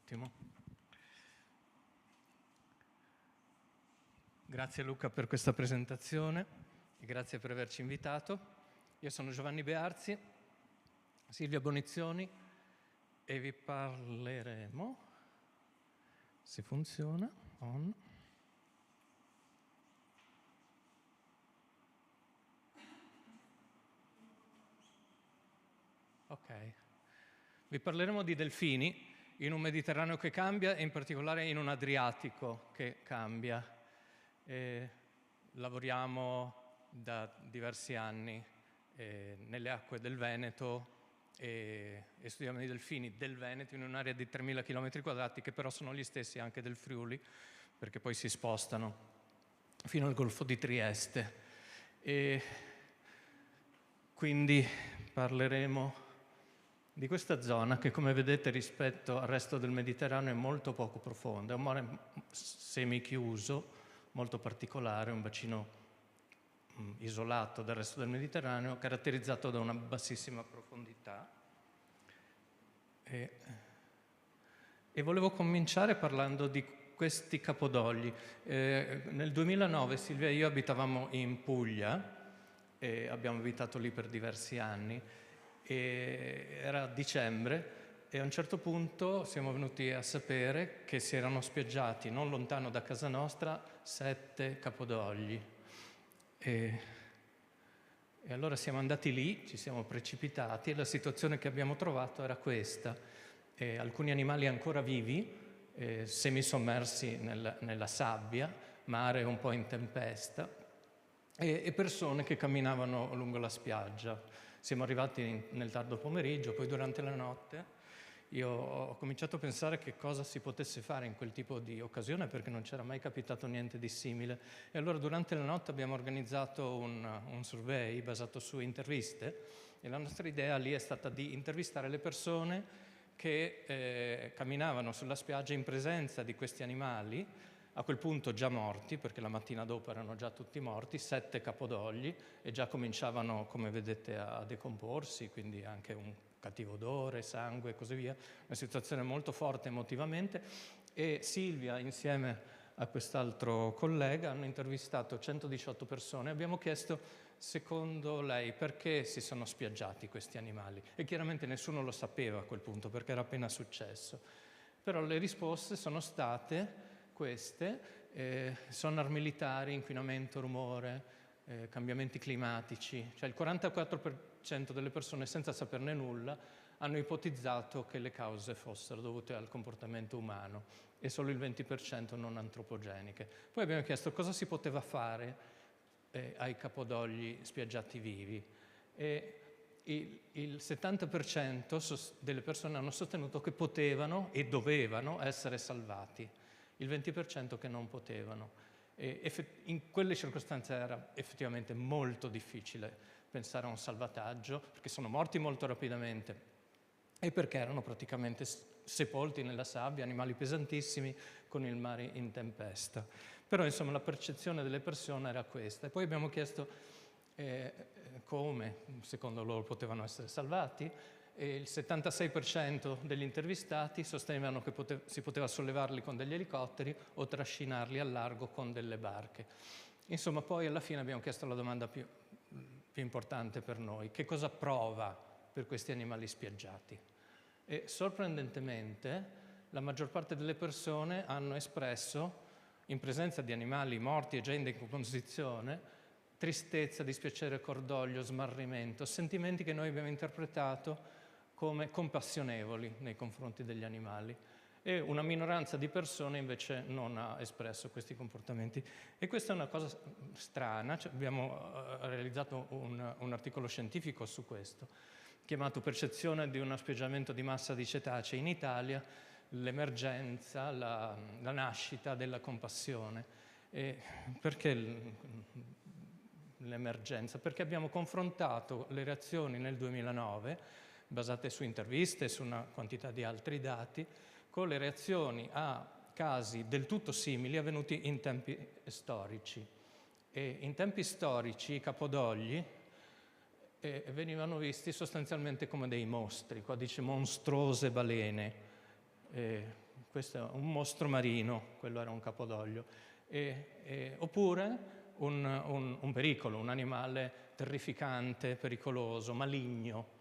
Ottimo. Grazie Luca per questa presentazione e grazie per averci invitato. Io sono Giovanni Bearzi, Silvia Bonizioni e vi parleremo, se funziona, on. Ok. Vi parleremo di delfini in un Mediterraneo che cambia e in particolare in un Adriatico che cambia. Lavoriamo da diversi anni nelle acque del Veneto e studiamo i delfini del Veneto in un'area di 3.000 km² che però sono gli stessi anche del Friuli, perché poi si spostano fino al Golfo di Trieste. E quindi parleremo di questa zona che, come vedete, rispetto al resto del Mediterraneo è molto poco profonda. È un mare semichiuso, molto particolare, un bacino isolato dal resto del Mediterraneo, caratterizzato da una bassissima profondità. E volevo cominciare parlando di questi capodogli. Nel 2009 Silvia e io abitavamo in Puglia e abbiamo abitato lì per diversi anni. Era dicembre e a un certo punto siamo venuti a sapere che si erano spiaggiati non lontano da casa nostra 7 capodogli. E allora siamo andati lì, ci siamo precipitati e la situazione che abbiamo trovato era questa. Alcuni animali ancora vivi, semisommersi nella sabbia, mare un po' in tempesta, e persone che camminavano lungo la spiaggia. Siamo arrivati nel tardo pomeriggio, poi durante la notte io ho cominciato a pensare che cosa si potesse fare in quel tipo di occasione, perché non c'era mai capitato niente di simile. E allora durante la notte abbiamo organizzato un survey basato su interviste e la nostra idea lì è stata di intervistare le persone che camminavano sulla spiaggia in presenza di questi animali, a quel punto già morti, perché la mattina dopo erano già tutti morti, 7 capodogli, e già cominciavano, come vedete, a decomporsi, quindi anche un cattivo odore, sangue e così via. Una situazione molto forte emotivamente. E Silvia, insieme a quest'altro collega, hanno intervistato 118 persone. Abbiamo chiesto, secondo lei, perché si sono spiaggiati questi animali? E chiaramente nessuno lo sapeva a quel punto, perché era appena successo. Però le risposte sono state queste: sonar militari, inquinamento, rumore, cambiamenti climatici. Cioè il 44% delle persone, senza saperne nulla, hanno ipotizzato che le cause fossero dovute al comportamento umano e solo il 20% non antropogeniche. Poi abbiamo chiesto cosa si poteva fare ai capodogli spiaggiati vivi e il 70% delle persone hanno sostenuto che potevano e dovevano essere salvati, il 20% che non potevano. In quelle circostanze era effettivamente molto difficile pensare a un salvataggio, perché sono morti molto rapidamente e perché erano praticamente sepolti nella sabbia, animali pesantissimi con il mare in tempesta. Però insomma la percezione delle persone era questa. E poi abbiamo chiesto come secondo loro potevano essere salvati. E il 76% degli intervistati sostenevano che si poteva sollevarli con degli elicotteri o trascinarli al largo con delle barche. Insomma, poi alla fine abbiamo chiesto la domanda più importante per noi: che cosa prova per questi animali spiaggiati? E sorprendentemente la maggior parte delle persone hanno espresso, in presenza di animali morti e già in decomposizione, tristezza, dispiacere, cordoglio, smarrimento, sentimenti che noi abbiamo interpretato come compassionevoli nei confronti degli animali. E una minoranza di persone invece non ha espresso questi comportamenti. E questa è una cosa strana. Abbiamo realizzato un articolo scientifico su questo, chiamato Percezione di uno spiaggiamento di massa di cetacei in Italia, l'emergenza, la nascita della compassione. E perché l'emergenza? Perché abbiamo confrontato le reazioni nel 2009, basate su interviste e su una quantità di altri dati, con le reazioni a casi del tutto simili avvenuti in tempi storici. E in tempi storici i capodogli venivano visti sostanzialmente come dei mostri. Qua dice monstruose balene, questo è un mostro marino, quello era un capodoglio. Oppure un pericolo, un animale terrificante, pericoloso, maligno.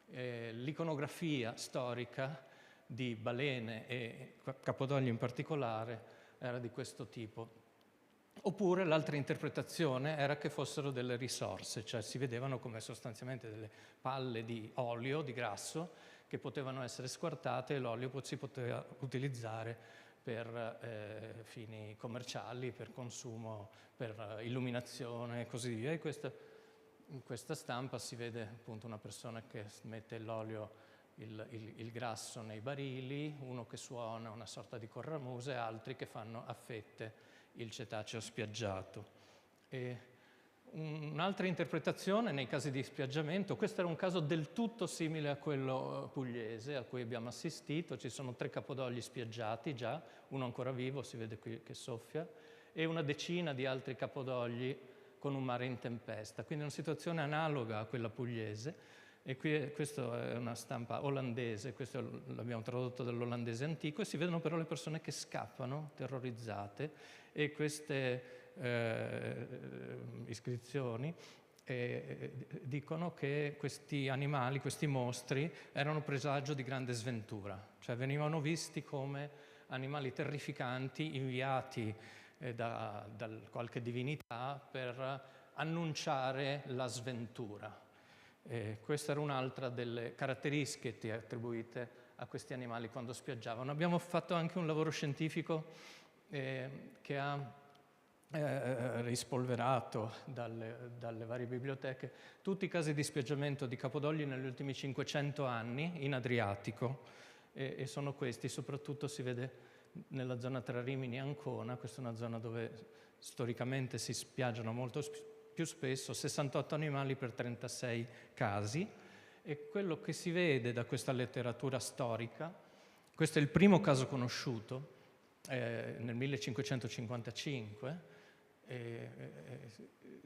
L'iconografia storica di balene e capodogli in particolare era di questo tipo. Oppure l'altra interpretazione era che fossero delle risorse, cioè si vedevano come sostanzialmente delle palle di olio, di grasso, che potevano essere squartate e l'olio si poteva utilizzare per fini commerciali, per consumo, per illuminazione e così via. E in questa stampa si vede appunto una persona che mette l'olio, il grasso nei barili, uno che suona una sorta di corramuse e altri che fanno a fette il cetaceo spiaggiato. E un'altra interpretazione nei casi di spiaggiamento, questo era un caso del tutto simile a quello pugliese a cui abbiamo assistito, ci sono 3 capodogli spiaggiati già, uno ancora vivo, si vede qui che soffia, e una decina di altri capodogli con un mare in tempesta, quindi una situazione analoga a quella pugliese. E qui questa è una stampa olandese, questo l'abbiamo tradotto dall'olandese antico, e si vedono però le persone che scappano, terrorizzate, e queste iscrizioni dicono che questi animali, questi mostri, erano presagio di grande sventura, cioè venivano visti come animali terrificanti inviati da qualche divinità per annunciare la sventura. Questa era un'altra delle caratteristiche attribuite a questi animali quando spiaggiavano. Abbiamo fatto anche un lavoro scientifico che ha rispolverato dalle varie biblioteche tutti i casi di spiaggiamento di capodogli negli ultimi 500 anni in Adriatico, e sono questi, soprattutto si vede nella zona tra Rimini e Ancona. Questa è una zona dove storicamente si spiaggiano molto più spesso, 68 animali per 36 casi, e quello che si vede da questa letteratura storica, questo è il primo caso conosciuto nel 1555,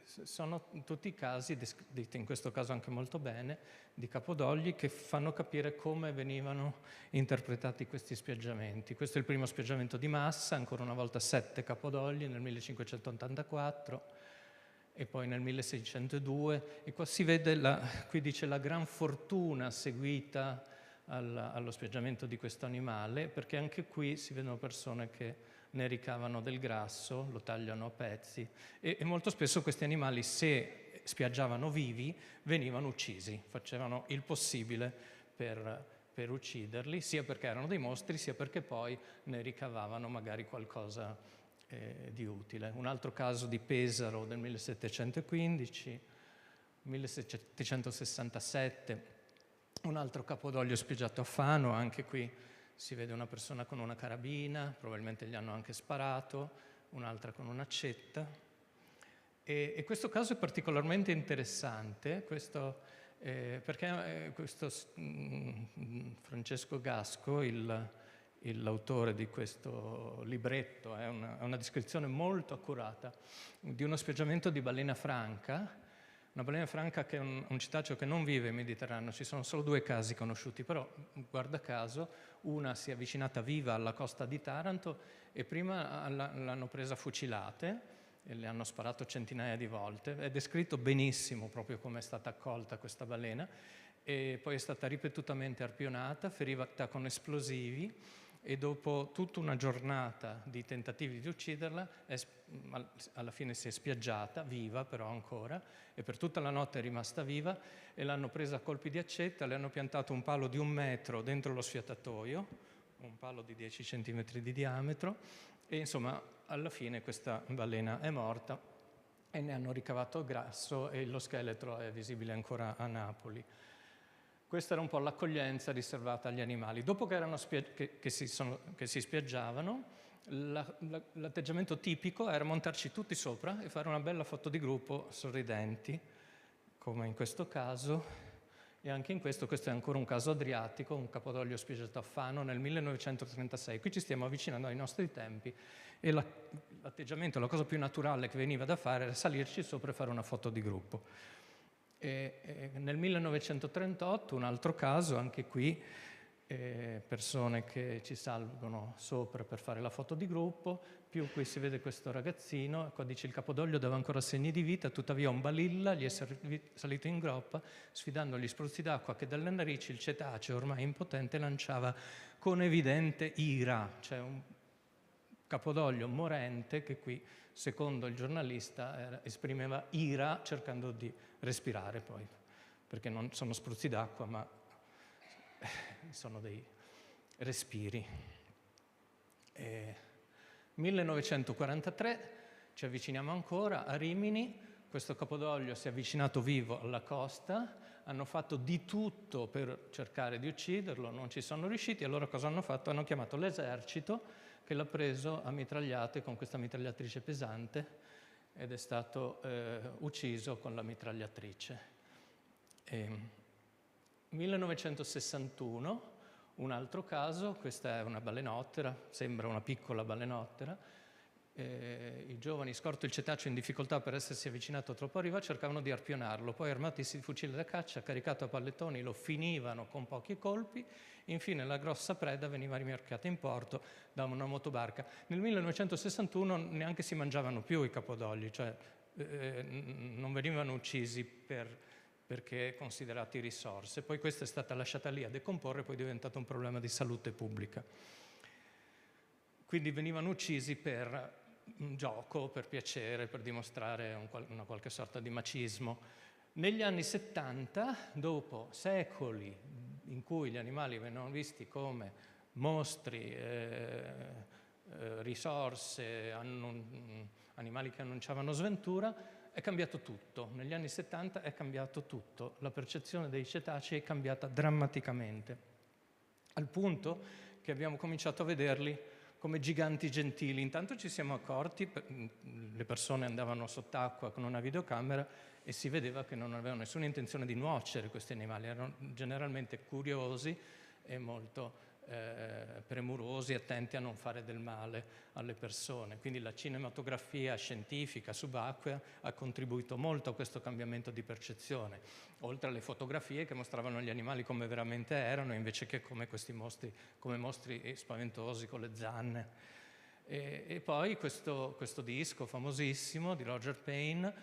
sono tutti casi, descritti in questo caso anche molto bene, di capodogli che fanno capire come venivano interpretati questi spiaggiamenti. Questo è il primo spiaggiamento di massa, ancora una volta 7 capodogli nel 1584, e poi nel 1602, e qua si vede, qui dice la gran fortuna seguita allo spiaggiamento di questo animale, perché anche qui si vedono persone che ne ricavano del grasso, lo tagliano a pezzi, e molto spesso questi animali, se spiaggiavano vivi, venivano uccisi, facevano il possibile per ucciderli, sia perché erano dei mostri, sia perché poi ne ricavavano magari qualcosa di utile. Un altro caso di Pesaro del 1715, 1767, un altro capodoglio spiaggiato a Fano, anche qui si vede una persona con una carabina, probabilmente gli hanno anche sparato, un'altra con un'accetta. E questo caso è particolarmente interessante, perché Francesco Gasco, l'autore di questo libretto, è una descrizione molto accurata di uno spiaggiamento di balena franca, una balena franca che è un cetaceo che non vive in Mediterraneo. Ci sono solo 2 casi conosciuti, però guarda caso una si è avvicinata viva alla costa di Taranto e prima l'hanno presa fucilate e le hanno sparato centinaia di volte. È descritto benissimo proprio come è stata accolta questa balena, e poi è stata ripetutamente arpionata, ferita con esplosivi, e dopo tutta una giornata di tentativi di ucciderla, alla fine si è spiaggiata, viva però ancora, e per tutta la notte è rimasta viva, e l'hanno presa a colpi di accetta, le hanno piantato un palo di 1 metro dentro lo sfiatatoio, un palo di 10 centimetri di diametro, e insomma alla fine questa balena è morta e ne hanno ricavato grasso, e lo scheletro è visibile ancora a Napoli. Questa era un po' l'accoglienza riservata agli animali. Dopo che si spiaggiavano, l'atteggiamento tipico era montarci tutti sopra e fare una bella foto di gruppo sorridenti, come in questo caso, e anche in questo è ancora un caso adriatico, un capodoglio spiaggiato a Fano nel 1936. Qui ci stiamo avvicinando ai nostri tempi, e l'atteggiamento, la cosa più naturale che veniva da fare era salirci sopra e fare una foto di gruppo. E nel 1938, un altro caso, anche qui persone che ci salgono sopra per fare la foto di gruppo, più qui si vede questo ragazzino, qua dice il Capodoglio dava ancora segni di vita, tuttavia un balilla gli è salito in groppa, sfidando gli spruzzi d'acqua che dalle narici il cetaceo, ormai impotente, lanciava con evidente ira. C'è un Capodoglio morente che qui, secondo il giornalista, esprimeva ira cercando di respirare poi, perché non sono spruzzi d'acqua, ma sono dei respiri. 1943, ci avviciniamo ancora a Rimini, questo Capodoglio si è avvicinato vivo alla costa, hanno fatto di tutto per cercare di ucciderlo, non ci sono riusciti, allora cosa hanno fatto? Hanno chiamato l'esercito che l'ha preso a mitragliate con questa mitragliatrice pesante ed è stato ucciso con la mitragliatrice. 1961, un altro caso, questa è una balenottera, sembra una piccola balenottera. I giovani, scorto il cetaceo in difficoltà per essersi avvicinato troppo a riva, cercavano di arpionarlo, poi armatisi di fucile da caccia, caricato a pallettoni, lo finivano con pochi colpi, infine la grossa preda veniva rimorchiata in porto da una motobarca. Nel 1961 neanche si mangiavano più i capodogli, cioè non venivano uccisi perché considerati risorse. Poi questa è stata lasciata lì a decomporre e poi è diventato un problema di salute pubblica. Quindi venivano uccisi per un gioco, per piacere, per dimostrare una qualche sorta di macismo. Negli anni 70, dopo secoli in cui gli animali venivano visti come mostri, risorse, animali che annunciavano sventura, è cambiato tutto. Negli anni 70 è cambiato tutto. La percezione dei cetacei è cambiata drammaticamente, al punto che abbiamo cominciato a vederli come giganti gentili. Intanto ci siamo accorti, le persone andavano sott'acqua con una videocamera e si vedeva che non avevano nessuna intenzione di nuocere questi animali, erano generalmente curiosi e molto premurosi, attenti a non fare del male alle persone. Quindi la cinematografia scientifica subacquea ha contribuito molto a questo cambiamento di percezione, oltre alle fotografie che mostravano gli animali come veramente erano, invece che come questi mostri, come mostri spaventosi con le zanne. E poi questo disco famosissimo di Roger Payne,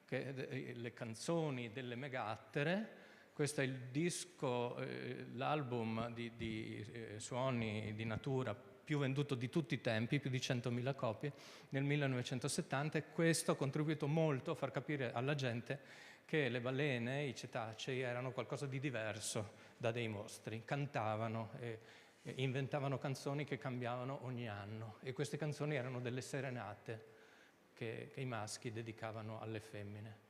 che le canzoni delle megattere. Questo è il disco, l'album di suoni di natura più venduto di tutti i tempi, più di 100.000 copie, nel 1970, e questo ha contribuito molto a far capire alla gente che le balene, i cetacei, erano qualcosa di diverso da dei mostri. Cantavano e inventavano canzoni che cambiavano ogni anno, e queste canzoni erano delle serenate che i maschi dedicavano alle femmine.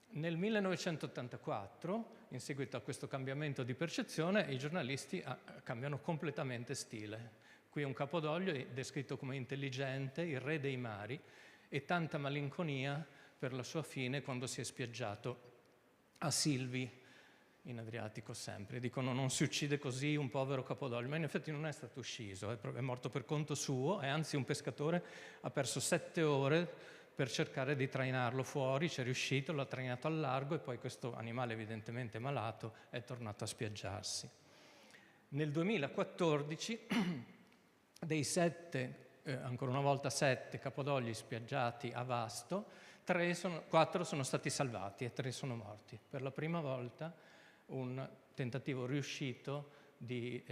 Nel 1984, in seguito a questo cambiamento di percezione, i giornalisti cambiano completamente stile. Qui un capodoglio è descritto come intelligente, il re dei mari, e tanta malinconia per la sua fine quando si è spiaggiato a Silvi, in Adriatico sempre. Dicono non si uccide così un povero capodoglio, ma in effetti non è stato ucciso, è morto per conto suo, e anzi un pescatore ha perso 7 ore per cercare di trainarlo fuori, ci è riuscito, l'ha trainato al largo e poi questo animale evidentemente malato è tornato a spiaggiarsi. Nel 2014 dei 7, ancora una volta 7 capodogli spiaggiati a Vasto, 4 sono stati salvati e 3 sono morti. Per la prima volta un tentativo riuscito di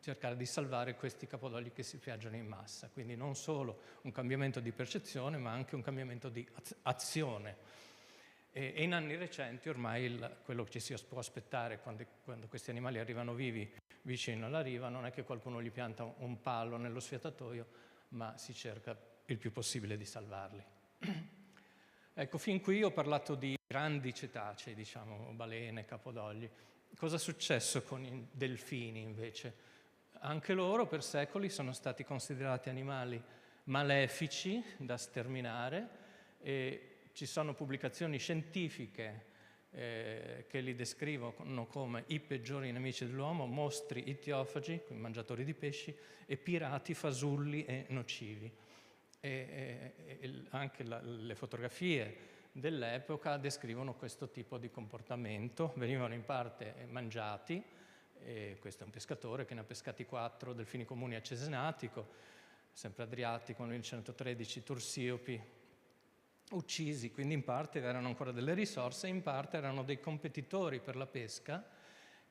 cercare di salvare questi capodogli che si spiaggiano in massa. Quindi non solo un cambiamento di percezione, ma anche un cambiamento di azione. E in anni recenti ormai quello che ci si può aspettare quando questi animali arrivano vivi vicino alla riva non è che qualcuno gli pianta un palo nello sfiatatoio, ma si cerca il più possibile di salvarli. Ecco, fin qui ho parlato di grandi cetacei, diciamo, balene, capodogli. Cosa è successo con i delfini, invece? Anche loro per secoli sono stati considerati animali malefici da sterminare, e ci sono pubblicazioni scientifiche che li descrivono come i peggiori nemici dell'uomo, mostri ittiofagi, mangiatori di pesci, e pirati fasulli e nocivi. E anche le fotografie dell'epoca descrivono questo tipo di comportamento. Venivano in parte mangiati, E questo è un pescatore che ne ha pescati 4 delfini comuni a Cesenatico, sempre Adriatico, nel 1113 Tursiopi uccisi, quindi in parte erano ancora delle risorse, in parte erano dei competitori per la pesca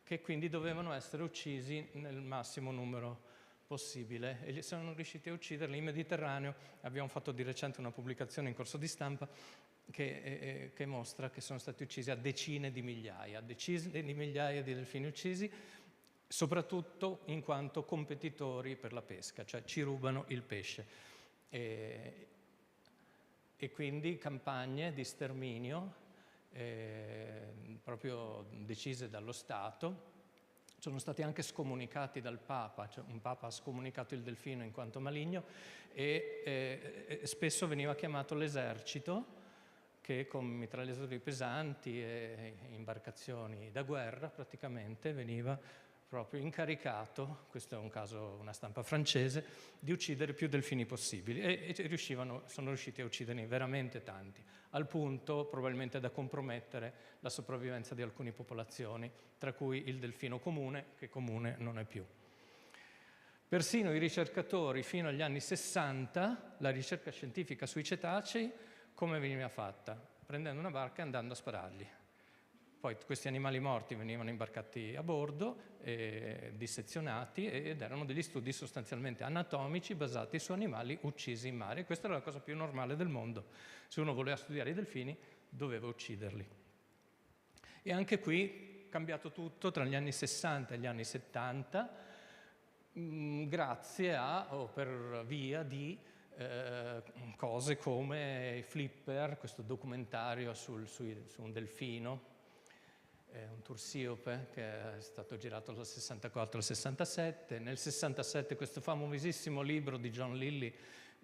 che quindi dovevano essere uccisi nel massimo numero possibile, e sono riusciti a ucciderli in Mediterraneo. Abbiamo fatto di recente una pubblicazione in corso di stampa che mostra che sono stati uccisi a decine di migliaia di delfini uccisi, soprattutto in quanto competitori per la pesca, cioè ci rubano il pesce. E quindi campagne di sterminio proprio decise dallo Stato. Sono stati anche scomunicati dal Papa, cioè un Papa ha scomunicato il delfino in quanto maligno, e spesso veniva chiamato l'esercito, che con mitragliatori pesanti e imbarcazioni da guerra praticamente veniva proprio incaricato, questo è un caso, una stampa francese, di uccidere più delfini possibili, e sono riusciti a ucciderne veramente tanti, al punto probabilmente da compromettere la sopravvivenza di alcune popolazioni, tra cui il delfino comune, che comune non è più. Persino i ricercatori, fino agli anni 60, la ricerca scientifica sui cetacei, come veniva fatta? Prendendo una barca e andando a spararli. Poi questi animali morti venivano imbarcati a bordo, dissezionati, ed erano degli studi sostanzialmente anatomici basati su animali uccisi in mare. Questa era la cosa più normale del mondo. Se uno voleva studiare i delfini, doveva ucciderli. E anche qui è cambiato tutto tra gli anni 60 e gli anni 70, grazie a, o per via di, cose come Flipper, questo documentario su un delfino, un tursiope, che è stato girato dal 64 al 67. Nel 67 questo famosissimo libro di John Lilly,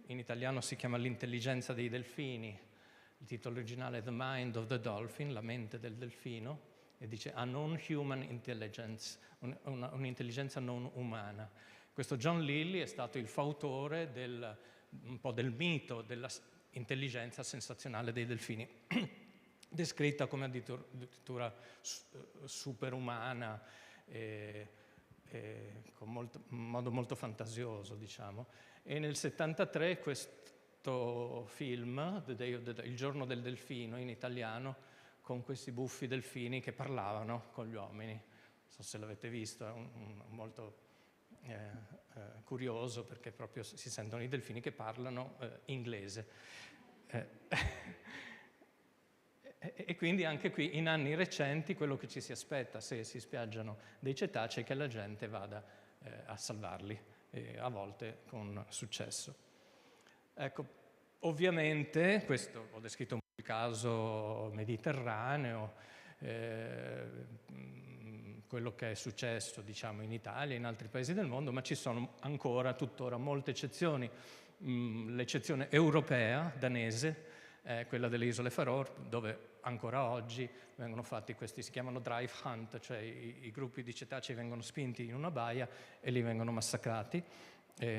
in italiano si chiama L'intelligenza dei delfini, il titolo originale è The Mind of the Dolphin, la mente del delfino, e dice A non-human intelligence, un'intelligenza non umana. Questo John Lilly è stato il fautore un po' del mito dell'intelligenza sensazionale dei delfini, descritta come addirittura superumana, in modo molto fantasioso, diciamo. E nel 73 questo film, Il giorno del delfino, in italiano, con questi buffi delfini che parlavano con gli uomini. Non so se l'avete visto, è molto curioso, perché proprio si sentono i delfini che parlano inglese. E quindi anche qui, in anni recenti, quello che ci si aspetta se si spiaggiano dei cetacei è che la gente vada a salvarli, a volte con successo. Ecco, ovviamente, questo ho descritto un po' il caso mediterraneo, quello che è successo, diciamo, in Italia e in altri paesi del mondo, ma ci sono ancora, tuttora, molte eccezioni. L'eccezione europea, danese, è quella delle isole Faroe, dove ancora oggi vengono fatti questi, si chiamano drive hunt, cioè i gruppi di cetacei vengono spinti in una baia e lì vengono massacrati.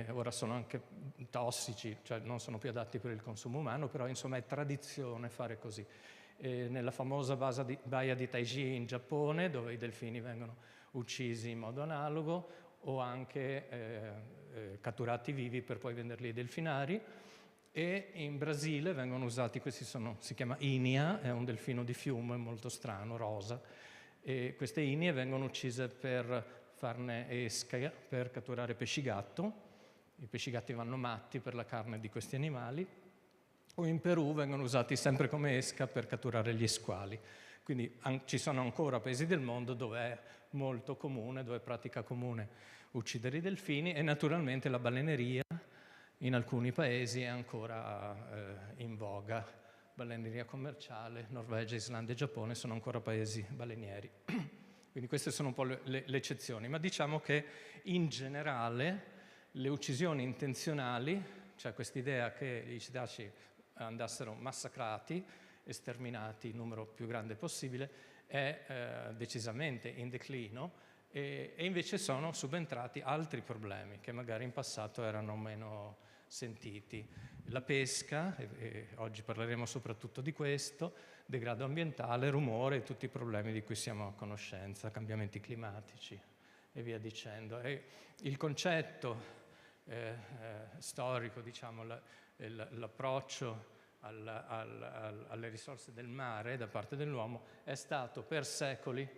Ora sono anche tossici, cioè non sono più adatti per il consumo umano, però insomma è tradizione fare così. Nella famosa baia di Taiji in Giappone, dove i delfini vengono uccisi in modo analogo, o anche catturati vivi per poi venderli ai delfinari. E in Brasile vengono usati, si chiama inia, è un delfino di fiume molto strano, rosa, e queste inie vengono uccise per farne esca, per catturare pesci gatto. I pesci gatti vanno matti per la carne di questi animali. O in Perù vengono usati sempre come esca per catturare gli squali. Quindi ci sono ancora paesi del mondo dove è molto comune, dove è pratica comune uccidere i delfini, e naturalmente la baleneria in alcuni paesi è ancora in voga. Baleneria commerciale, Norvegia, Islanda e Giappone sono ancora paesi balenieri. Quindi queste sono un po' le eccezioni, ma diciamo che in generale le uccisioni intenzionali, cioè quest'idea che i cetacei andassero massacrati e sterminati in numero più grande possibile, è decisamente in declino, e invece sono subentrati altri problemi che magari in passato erano meno sentiti. La pesca, e oggi parleremo soprattutto di questo, degrado ambientale, rumore e tutti i problemi di cui siamo a conoscenza, cambiamenti climatici e via dicendo. E il concetto storico, diciamo, l'approccio alle risorse del mare da parte dell'uomo è stato per secoli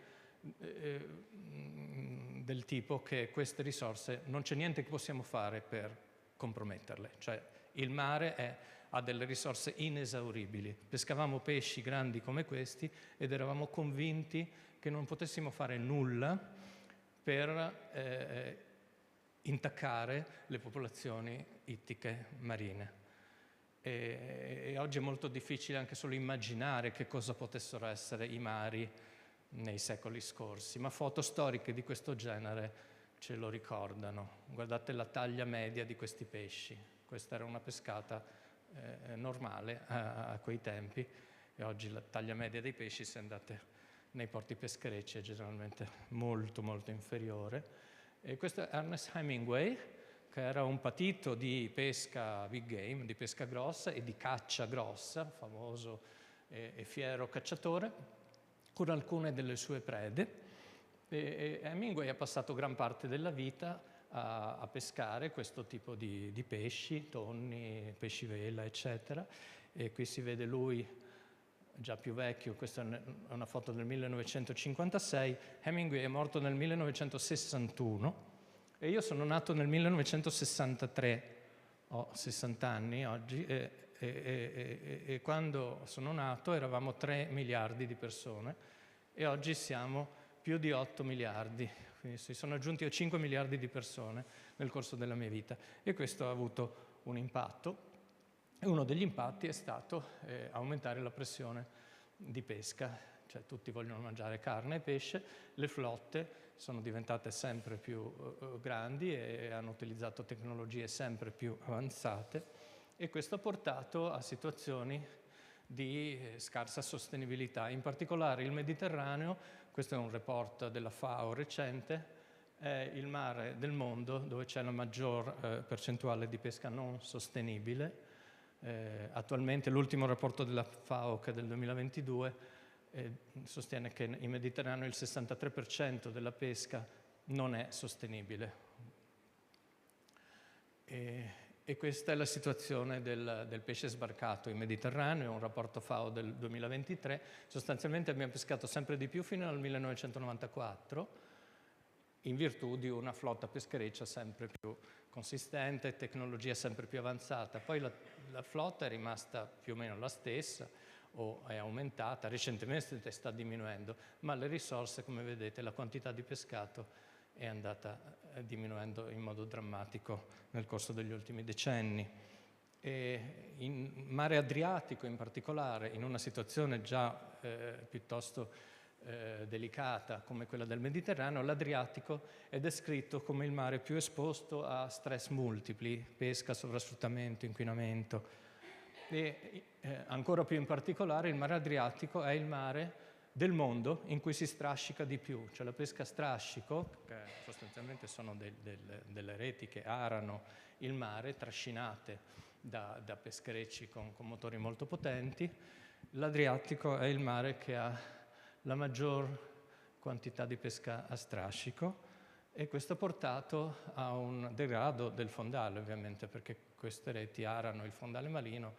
del tipo che queste risorse non c'è niente che possiamo fare per comprometterle, cioè il mare ha delle risorse inesauribili. Pescavamo pesci grandi come questi ed eravamo convinti che non potessimo fare nulla per intaccare le popolazioni ittiche marine. E oggi è molto difficile anche solo immaginare che cosa potessero essere i mari nei secoli scorsi, ma foto storiche di questo genere ce lo ricordano. Guardate la taglia media di questi pesci. Questa era una pescata normale a quei tempi, e oggi la taglia media dei pesci, se andate nei porti pescherecci, è generalmente molto molto inferiore. E questo è Ernest Hemingway, che era un patito di pesca big game, di pesca grossa e di caccia grossa, famoso e fiero cacciatore, con alcune delle sue prede. E Hemingway ha passato gran parte della vita a pescare questo tipo di pesci, tonni, pesci vela, eccetera. E qui si vede lui già più vecchio, questa è una foto del 1956. Hemingway è morto nel 1961 e io sono nato nel 1963, ho 60 anni oggi, e quando sono nato eravamo 3 miliardi di persone e oggi siamo più di 8 miliardi, quindi si sono aggiunti a 5 miliardi di persone nel corso della mia vita, e questo ha avuto un impatto, e uno degli impatti è stato aumentare la pressione di pesca, cioè tutti vogliono mangiare carne e pesce, le flotte sono diventate sempre più grandi e hanno utilizzato tecnologie sempre più avanzate, e questo ha portato a situazioni di scarsa sostenibilità. In particolare il Mediterraneo, questo è un report della FAO recente, è il mare del mondo dove c'è la maggior percentuale di pesca non sostenibile. Attualmente l'ultimo rapporto della FAO, che è del 2022, sostiene che in Mediterraneo il 63% della pesca non è sostenibile. E questa è la situazione del pesce sbarcato in Mediterraneo, è un rapporto FAO del 2023. Sostanzialmente abbiamo pescato sempre di più fino al 1994, in virtù di una flotta peschereccia sempre più consistente, tecnologia sempre più avanzata. Poi la flotta è rimasta più o meno la stessa o è aumentata, recentemente sta diminuendo, ma le risorse, come vedete, la quantità di pescato è andata diminuendo in modo drammatico nel corso degli ultimi decenni. E in mare Adriatico in particolare, in una situazione già piuttosto delicata come quella del Mediterraneo, l'Adriatico è descritto come il mare più esposto a stress multipli, pesca, sovrasfruttamento, inquinamento. E ancora più in particolare il mare Adriatico è il mare del mondo in cui si strascica di più, cioè la pesca a strascico, che sostanzialmente sono delle reti che arano il mare, trascinate da pescherecci con motori molto potenti. L'Adriatico è il mare che ha la maggior quantità di pesca a strascico, e questo ha portato a un degrado del fondale, ovviamente, perché queste reti arano il fondale marino,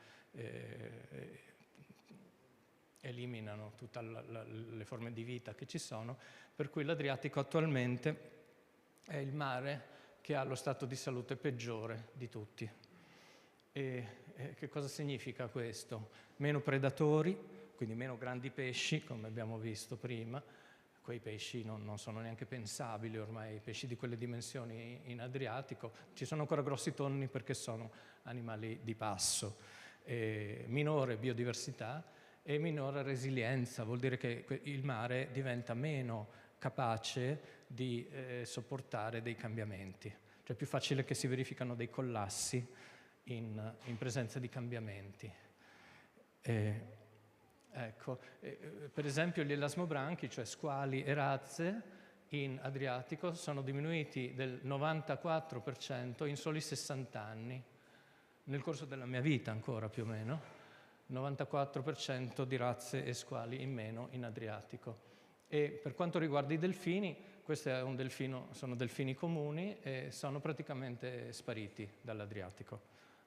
eliminano tutte le forme di vita che ci sono, per cui l'Adriatico attualmente è il mare che ha lo stato di salute peggiore di tutti. E che cosa significa questo? Meno predatori, quindi meno grandi pesci, come abbiamo visto prima. Quei pesci non sono neanche pensabili ormai, pesci di quelle dimensioni in Adriatico. Ci sono ancora grossi tonni perché sono animali di passo. Minore biodiversità e minore resilienza, vuol dire che il mare diventa meno capace di sopportare dei cambiamenti. Cioè è più facile che si verificano dei collassi in presenza di cambiamenti. Ecco, per esempio gli elasmobranchi, cioè squali e razze, in Adriatico sono diminuiti del 94% in soli 60 anni, nel corso della mia vita ancora più o meno, 94% di razze e squali in meno in Adriatico. E per quanto riguarda i delfini, questo è sono delfini comuni e sono praticamente spariti dall'Adriatico.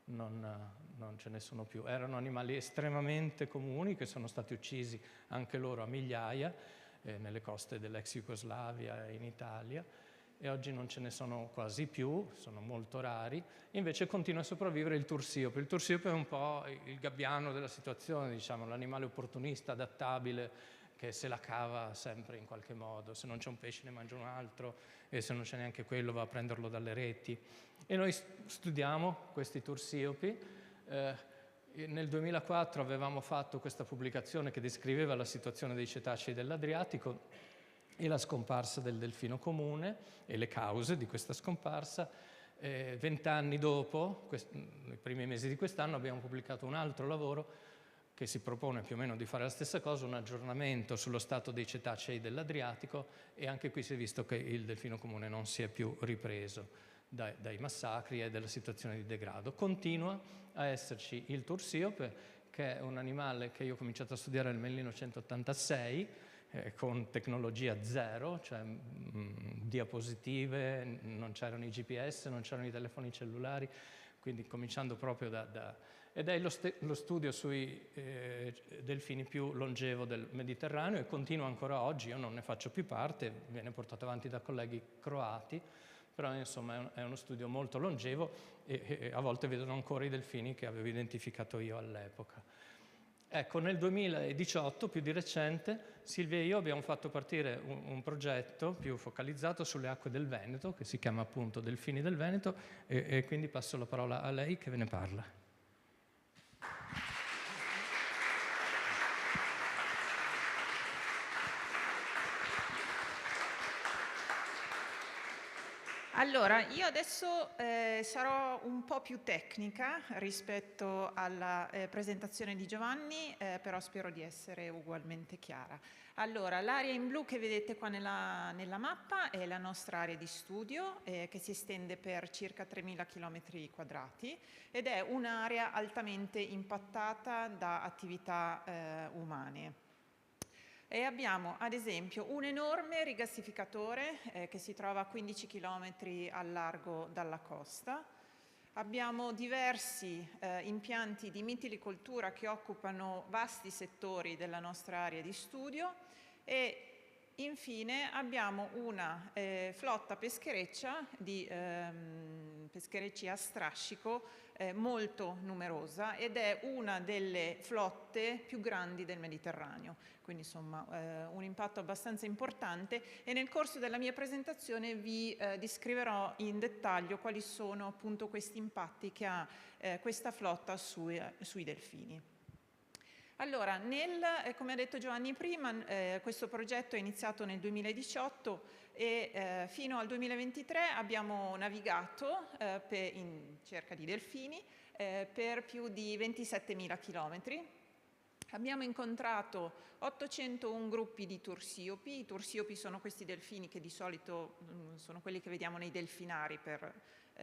Non ce ne sono più. Erano animali estremamente comuni che sono stati uccisi anche loro a migliaia nelle coste dell'ex Jugoslavia e in Italia, e oggi non ce ne sono quasi più, sono molto rari. Invece continua a sopravvivere il tursiope. Il tursiope è un po' il gabbiano della situazione, diciamo, l'animale opportunista, adattabile, che se la cava sempre in qualche modo. Se non c'è un pesce ne mangia un altro, e se non c'è neanche quello va a prenderlo dalle reti. E noi studiamo questi tursiopi. Nel 2004 avevamo fatto questa pubblicazione che descriveva la situazione dei cetacei dell'Adriatico e la scomparsa del delfino comune e le cause di questa scomparsa. 20 anni dopo, nei primi mesi di quest'anno, abbiamo pubblicato un altro lavoro che si propone più o meno di fare la stessa cosa, un aggiornamento sullo stato dei cetacei dell'Adriatico, e anche qui si è visto che il delfino comune non si è più ripreso dai massacri e dalla situazione di degrado. Continua a esserci il tursiope, che è un animale che io ho cominciato a studiare nel 1986, con tecnologia zero, cioè diapositive, non c'erano i GPS, non c'erano i telefoni cellulari, quindi cominciando proprio ed è lo studio sui delfini più longevo del Mediterraneo, e continua ancora oggi. Io non ne faccio più parte, viene portato avanti da colleghi croati, però insomma è uno studio molto longevo, e a volte vedono ancora i delfini che avevo identificato io all'epoca. Ecco, nel 2018, più di recente, Silvia e io abbiamo fatto partire un progetto più focalizzato sulle acque del Veneto, che si chiama appunto Delfini del Veneto, e quindi passo la parola a lei che ve ne parla. Allora, io adesso sarò un po' più tecnica rispetto alla presentazione di Giovanni, però spero di essere ugualmente chiara. Allora, l'area in blu che vedete qua nella mappa è la nostra area di studio, che si estende per circa 3.000 km quadrati, ed è un'area altamente impattata da attività umane. E abbiamo ad esempio un enorme rigassificatore che si trova a 15 km al largo dalla costa. Abbiamo diversi impianti di mitilicoltura che occupano vasti settori della nostra area di studio, e infine abbiamo una flotta peschereccia di pescherecci a strascico molto numerosa, ed è una delle flotte più grandi del Mediterraneo, quindi insomma un impatto abbastanza importante, e nel corso della mia presentazione vi descriverò in dettaglio quali sono appunto questi impatti che ha questa flotta sui delfini. Allora, come ha detto Giovanni prima, questo progetto è iniziato nel 2018 e fino al 2023 abbiamo navigato in cerca di delfini per più di 27.000 chilometri. Abbiamo incontrato 801 gruppi di tursiopi. I tursiopi sono questi delfini che di solito sono quelli che vediamo nei delfinari, per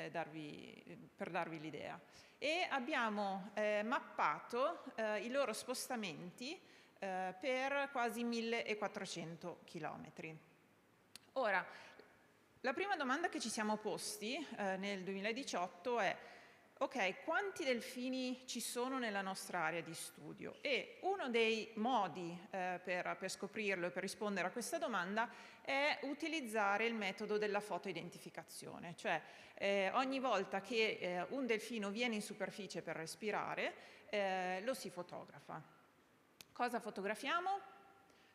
darvi l'idea. E abbiamo mappato i loro spostamenti per quasi 1.400 chilometri. Ora, la prima domanda che ci siamo posti nel 2018 è: ok, quanti delfini ci sono nella nostra area di studio? E uno dei modi per scoprirlo e per rispondere a questa domanda è utilizzare il metodo della fotoidentificazione, cioè ogni volta che un delfino viene in superficie per respirare lo si fotografa. Cosa fotografiamo?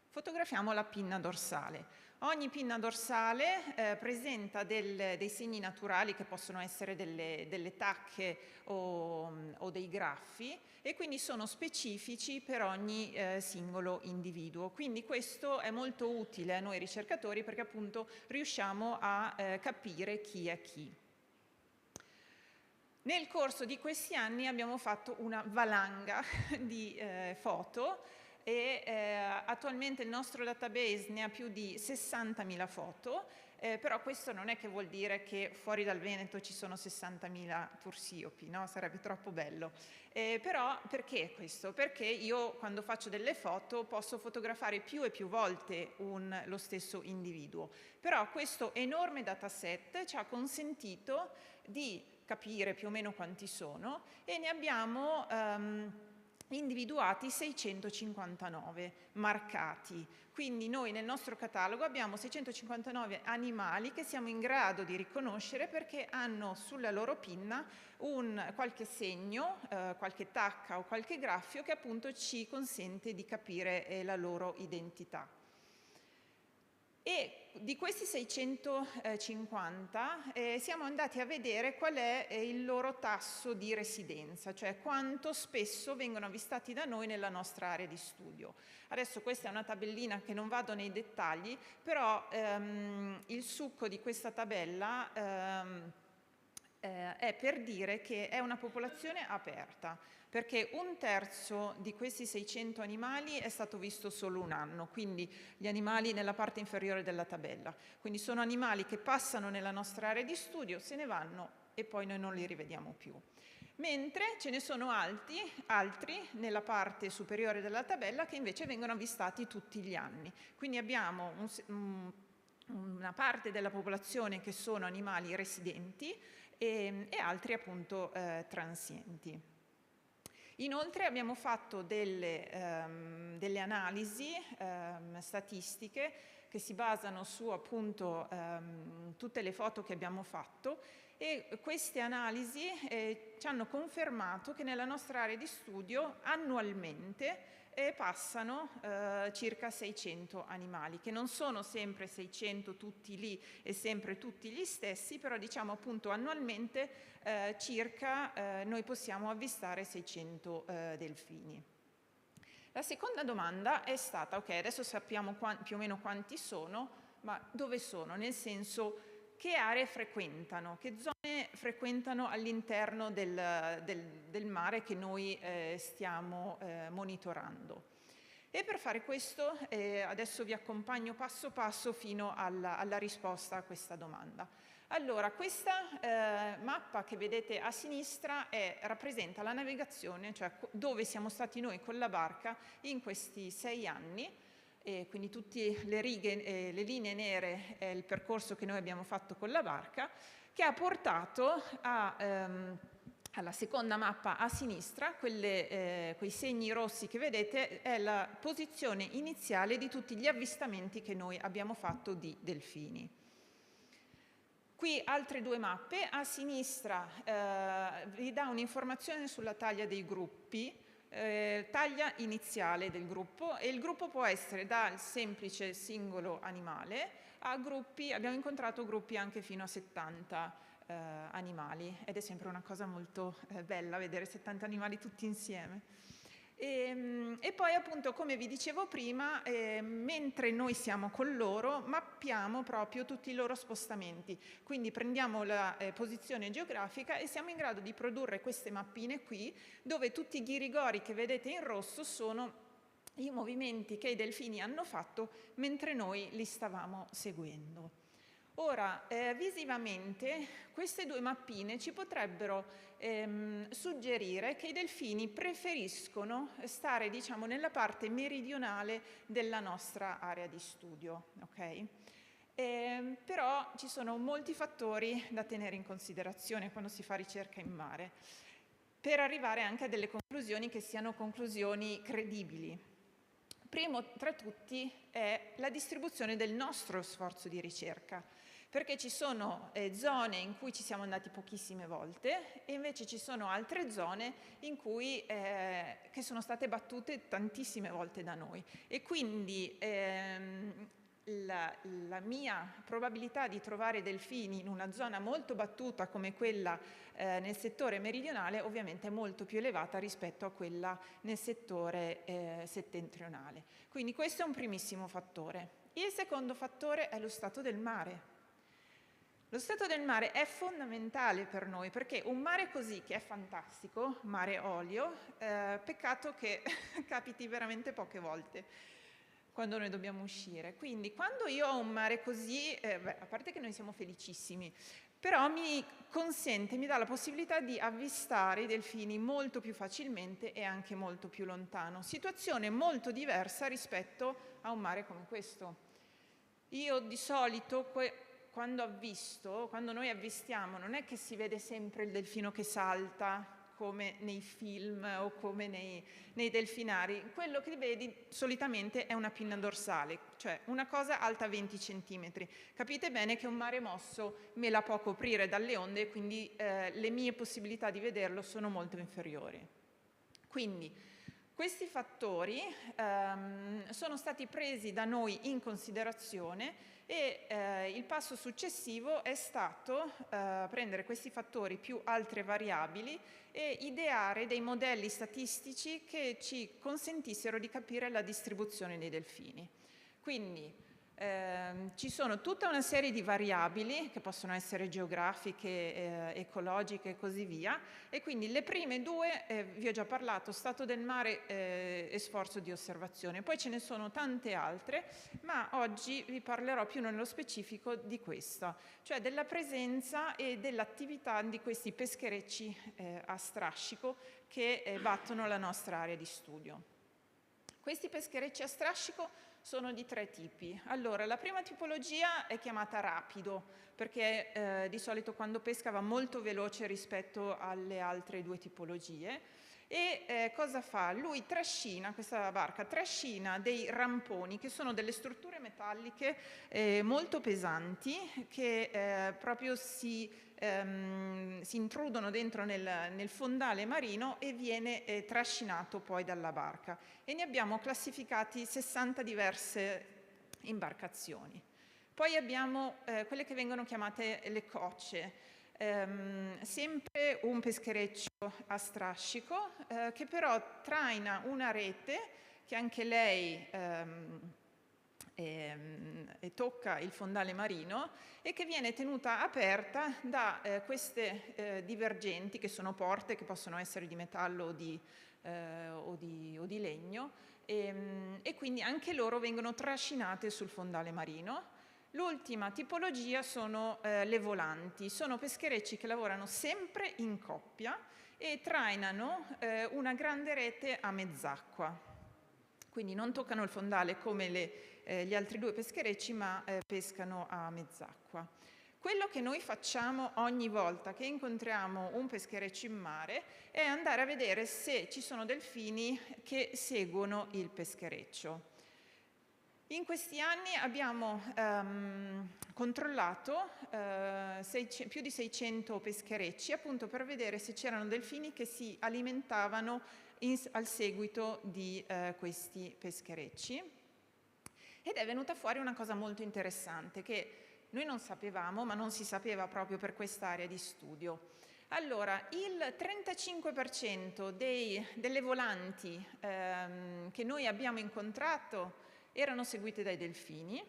Fotografiamo la pinna dorsale. Ogni pinna dorsale presenta dei segni naturali che possono essere delle tacche o dei graffi, e quindi sono specifici per ogni singolo individuo. Quindi questo è molto utile a noi ricercatori, perché appunto riusciamo a capire chi è chi. Nel corso di questi anni abbiamo fatto una valanga di foto, e attualmente il nostro database ne ha più di 60.000 foto, però questo non è che vuol dire che fuori dal Veneto ci sono 60.000 tursiopi, no? Sarebbe troppo bello. Però perché questo? Perché io quando faccio delle foto posso fotografare più e più volte lo stesso individuo, però questo enorme dataset ci ha consentito di capire più o meno quanti sono e ne abbiamo individuati 659 marcati. Quindi noi nel nostro catalogo abbiamo 659 animali che siamo in grado di riconoscere perché hanno sulla loro pinna qualche segno, qualche tacca o qualche graffio che appunto ci consente di capire la loro identità. E di questi 650 siamo andati a vedere qual è il loro tasso di residenza, cioè quanto spesso vengono avvistati da noi nella nostra area di studio. Adesso questa è una tabellina che non vado nei dettagli, però il succo di questa tabella è per dire che è una popolazione aperta, perché 1/3 di questi 600 animali è stato visto solo un anno, quindi gli animali nella parte inferiore della tabella. Quindi sono animali che passano nella nostra area di studio, se ne vanno e poi noi non li rivediamo più. Mentre ce ne sono altri nella parte superiore della tabella che invece vengono avvistati tutti gli anni. Quindi abbiamo una parte della popolazione che sono animali residenti e altri appunto transienti. Inoltre abbiamo fatto delle analisi statistiche che si basano su appunto tutte le foto che abbiamo fatto e queste analisi ci hanno confermato che nella nostra area di studio annualmente passano circa 600 animali, che non sono sempre 600 tutti lì e sempre tutti gli stessi, però diciamo appunto annualmente circa noi possiamo avvistare 600 delfini. La seconda domanda è stata, ok, adesso sappiamo più o meno quanti sono, ma dove sono? Nel senso, che aree frequentano, che zone frequentano all'interno del mare che noi stiamo monitorando. E per fare questo adesso vi accompagno passo passo fino alla risposta a questa domanda. Allora, questa mappa che vedete a sinistra rappresenta la navigazione, cioè dove siamo stati noi con la barca in questi 6 anni, quindi tutte le righe, le linee nere è il percorso che noi abbiamo fatto con la barca, che ha portato alla seconda mappa a sinistra, quei segni rossi che vedete, è la posizione iniziale di tutti gli avvistamenti che noi abbiamo fatto di delfini. Qui altre 2 mappe, a sinistra vi dà un'informazione sulla taglia dei gruppi, taglia iniziale del gruppo, e il gruppo può essere dal semplice singolo animale a gruppi, abbiamo incontrato gruppi anche fino a 70 animali, ed è sempre una cosa molto bella vedere 70 animali tutti insieme. E poi appunto, come vi dicevo prima, mentre noi siamo con loro mappiamo proprio tutti i loro spostamenti, quindi prendiamo la posizione geografica e siamo in grado di produrre queste mappine qui, dove tutti i ghirigori che vedete in rosso sono i movimenti che i delfini hanno fatto mentre noi li stavamo seguendo. Ora, visivamente, queste 2 mappine ci potrebbero suggerire che i delfini preferiscono stare, diciamo, nella parte meridionale della nostra area di studio, ok? Però ci sono molti fattori da tenere in considerazione quando si fa ricerca in mare, per arrivare anche a delle conclusioni che siano conclusioni credibili. Primo tra tutti è la distribuzione del nostro sforzo di ricerca, perché ci sono zone in cui ci siamo andati pochissime volte e invece ci sono altre zone in cui, che sono state battute tantissime volte da noi, e quindi la mia probabilità di trovare delfini in una zona molto battuta come quella nel settore meridionale ovviamente è molto più elevata rispetto a quella nel settore settentrionale. Quindi questo è un primissimo fattore. Il secondo fattore è lo stato del mare. Lo stato del mare è fondamentale per noi, perché un mare così, che è fantastico, mare olio, peccato che capiti veramente poche volte. quando noi dobbiamo uscire. Quindi quando io ho un mare così, a parte che noi siamo felicissimi, però mi dà la possibilità di avvistare i delfini molto più facilmente e anche molto più lontano. Situazione molto diversa rispetto a un mare come questo. Io di solito quando noi avvistiamo, non è che si vede sempre il delfino che salta come nei film o come nei delfinari. Quello che vedi solitamente è una pinna dorsale, cioè una cosa alta 20 centimetri. Capite bene che un mare mosso me la può coprire dalle onde e quindi le mie possibilità di vederlo sono molto inferiori. Quindi questi fattori sono stati presi da noi in considerazione e il passo successivo è stato prendere questi fattori più altre variabili e ideare dei modelli statistici che ci consentissero di capire la distribuzione dei delfini. Quindi ci sono tutta una serie di variabili che possono essere geografiche, ecologiche e così via, e quindi le prime due, vi ho già parlato, stato del mare e sforzo di osservazione. Poi ce ne sono tante altre, ma oggi vi parlerò più nello specifico di questa, cioè della presenza e dell'attività di questi pescherecci a strascico che battono la nostra area di studio. Questi pescherecci a strascico sono di 3 tipi. Allora, la prima tipologia è chiamata rapido, perché di solito quando pesca va molto veloce rispetto alle altre 2 tipologie. E cosa fa? Lui trascina, questa barca trascina dei ramponi, che sono delle strutture metalliche molto pesanti, che proprio si intrudono dentro nel fondale marino e viene trascinato poi dalla barca. E ne abbiamo classificati 60 diverse imbarcazioni. Poi abbiamo quelle che vengono chiamate le cocce, sempre un peschereccio a strascico che però traina una rete che anche lei tocca il fondale marino e che viene tenuta aperta da queste divergenti, che sono porte che possono essere di metallo o di legno, e quindi anche loro vengono trascinate sul fondale marino. L'ultima tipologia sono le volanti, sono pescherecci che lavorano sempre in coppia e trainano una grande rete a mezz'acqua. Quindi non toccano il fondale come gli altri 2 pescherecci, ma pescano a mezz'acqua. Quello che noi facciamo ogni volta che incontriamo un peschereccio in mare è andare a vedere se ci sono delfini che seguono il peschereccio. In questi anni abbiamo controllato più di 600 pescherecci, appunto per vedere se c'erano delfini che si alimentavano al seguito di questi pescherecci. Ed è venuta fuori una cosa molto interessante che noi non sapevamo, ma non si sapeva proprio per quest'area di studio. Allora, il 35% delle volanti che noi abbiamo incontrato erano seguite dai delfini,